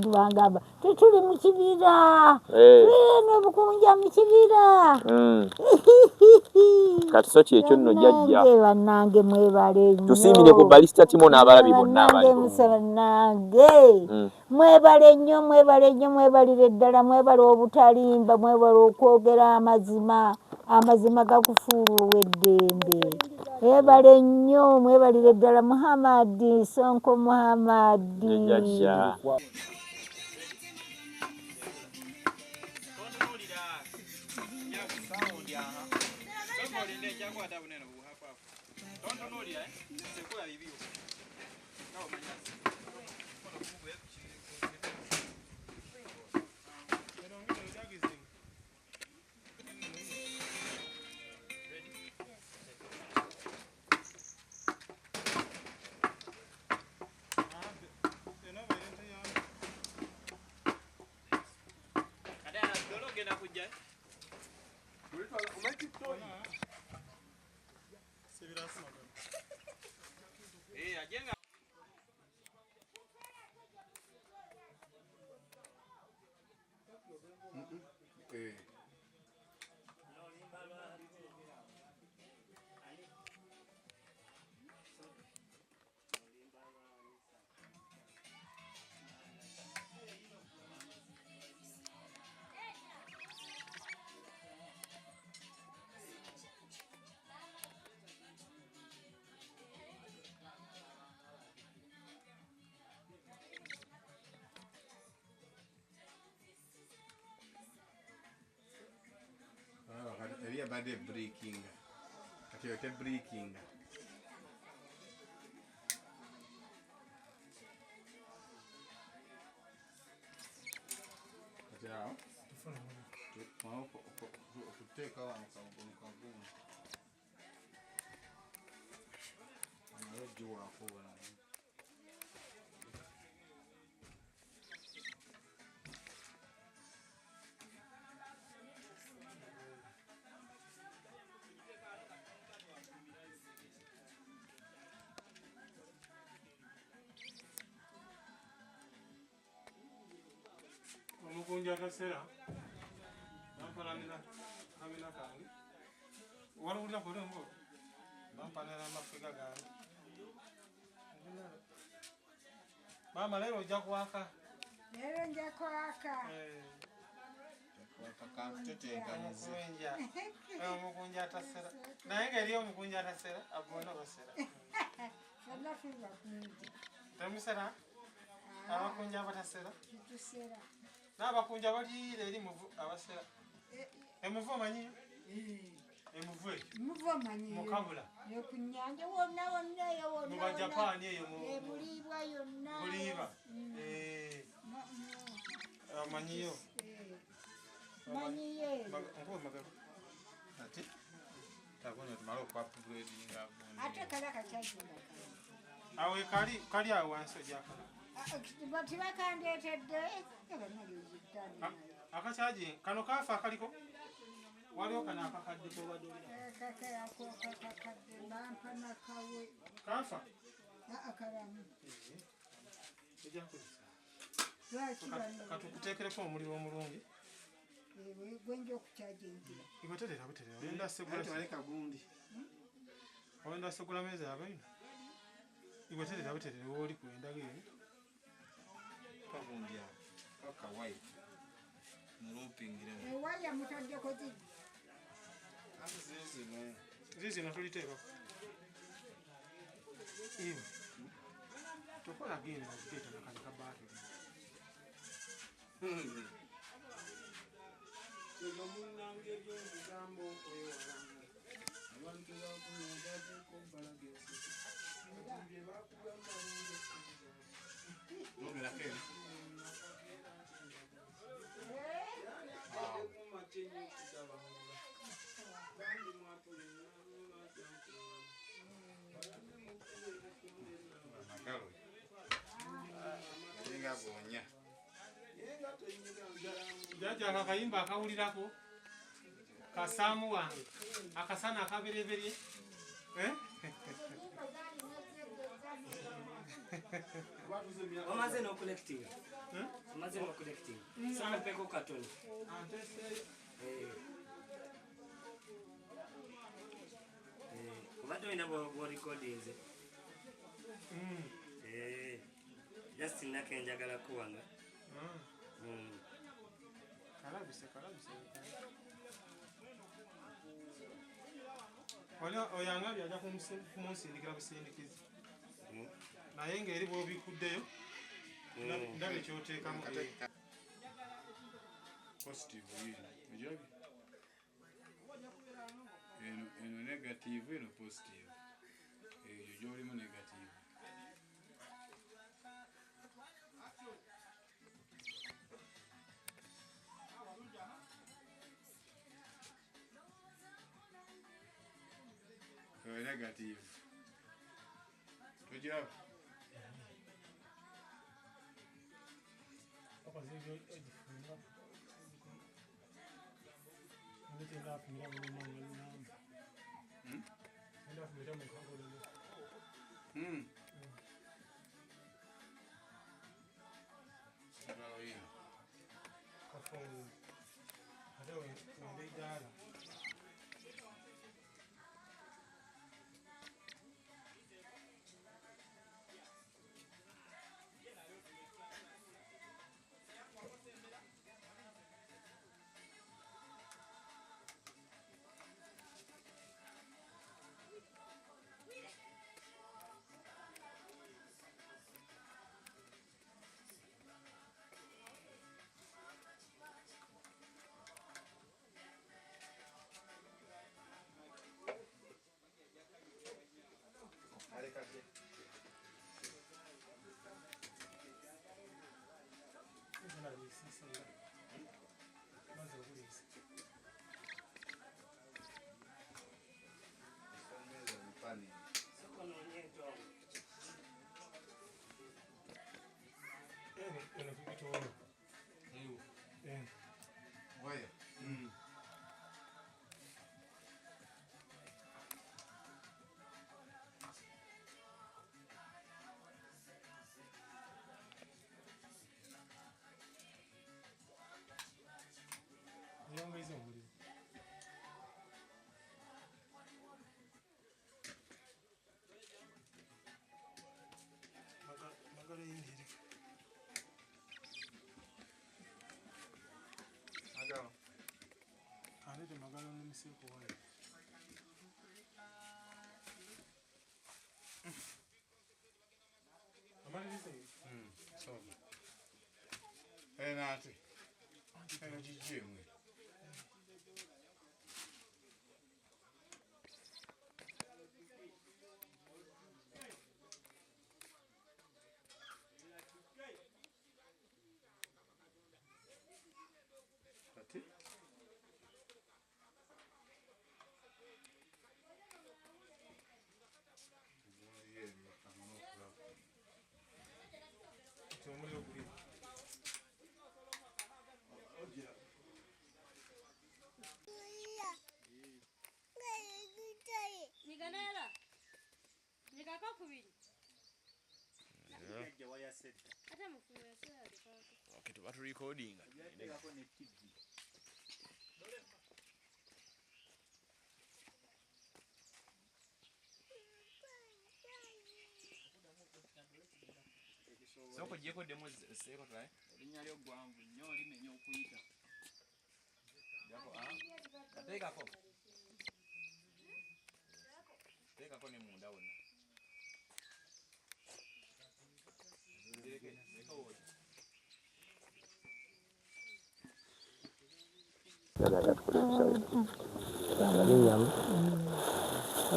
bangamba tetuli mu kibira n'obukunja mu kibira kati so kyekyo nno jjajja bannange mwebale nnyo tusiimire ku balista Timo n'abalabi bonna bannange mwebale nnyo mwebalire ddala mwebale obutalimba mwebale okwogera amazima gakufuula ow'eddembe mwebale nnyo mwebalire ddala Muhammad Sonko Muhammad Bade breaking ati yote breaking jao mau kuteka wakagumu anajua kwa Mukunja kasera nampananira kamina kange walulira kulembo nampanira amafiga gange mama lero ojja kwaka lero nja kwaka omukunja atasera naye ngeri omukunja atasera agona basera temusera abakunja abatasera n'abakunja baliire eri abasera emuvu omanyiyo emuvu eyo mukabula mu bajapani eyo buliiba amanyiyo ati tagonya tumala okwapugredinga awe kali awo wansi ojakala akachaji kano kafa akaliko waliwo kana akakadde kowadolira kafa katukuteekereko omuliro omulungi ibaterera oyenda segula meza yabaino ibaterera oli kuendaga eri pavundia paka white mulupingira waya mutaddeko zizi natuliteeka iwe tokola genda okugeta nakano kabaatu ego munnange eby'omugambo okwewalanga abantu bakunyagaze kombalagezi bye bakugamba Jaja akakayimba akawulirako kasaamu wange akasana akabereberye Omaze no collecting. Omaze no collecting. Sana peko katoni. What do you know about recordings? Just in that njagala kuwanga. Kalabise. Wala oyanga byaja kumusindikira busindikizi. Naye ngeri bw'obikuddeyo ndaba ekyoteekamu positive ojabi eno negative eno positive eyo gyolimu negative negative ojabi Nati. Gijimwe. Ati. Okay, tuba tu recording. Soko jeko demo seko try. Linnya lyo gwanvu nnyo limenya okuyita. Jako ateka ko. Teka ko ne munda wonna.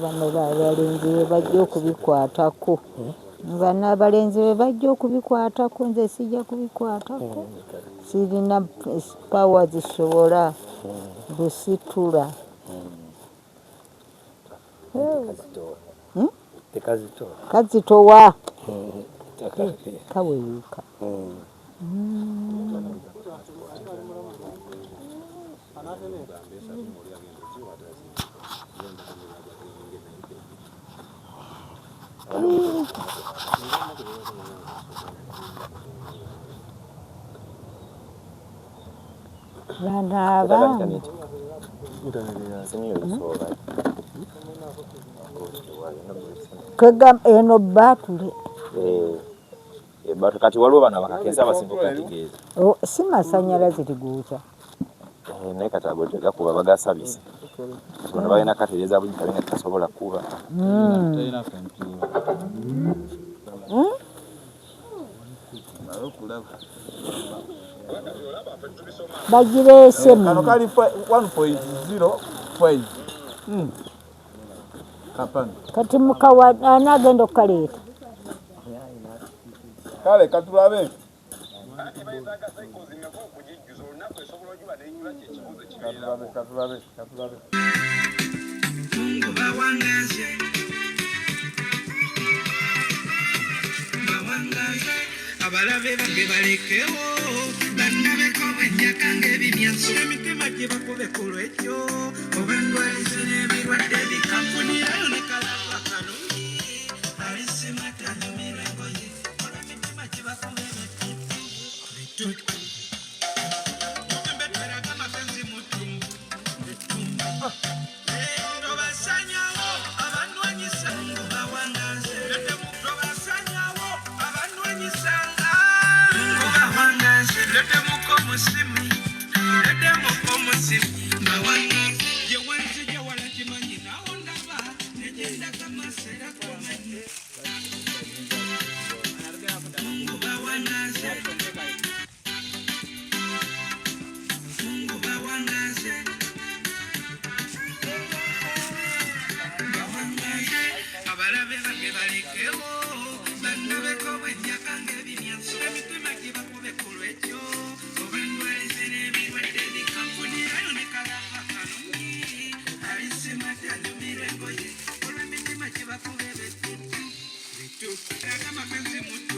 Bano abalenzi be bajja okubikwatako. Bano abalenzi be bajja okubikwatako, nze sijja kubikwatako. Sirina pawa zisobola busitula. Kazitowa. Kawewuuka. Banaba. Kwega eno batule. Kati waliwo bana bakakesa abasimbuka kigezi. Si masanyalaze tiguuka. Naye kati ago tegakuba bagasabisa. Bano balina katereeza buli kalina tasobola kuba. Bagireese kano kali 1.05 kapani kati mukawa anagenda okukaleeta kale katulabe katulabe abalabe bange balekewo bannabeko bwenjakanga ebimyaso emitima gye bakube ku lwekyo oba ndwalize n'ebirwadde bikampuni ayo ne kalaba kanoni alisimatanomera engoye ola emitima gye bakube betutu mbeteraga mapenzi mutumbu tobasanyawo abanwanyisa ngo bawangaze tobasanyawo abanwanyisanga ngo bawangaze ledemuko musimi bawangaze jewanzi jewala kimanyi nawo ndaba nejendaga masera kumanyi ngo bawangaze abalabe bange balekewo bannabeko bwenjakanga ebimyaso emitima gye bakube ku lwekyo oba ndwalize n'ebirwadde bikampuni ayo ne kalaba kanoni alisimati anyumira engoye olw'emitima gye bakube betutu aga mapenzi mutu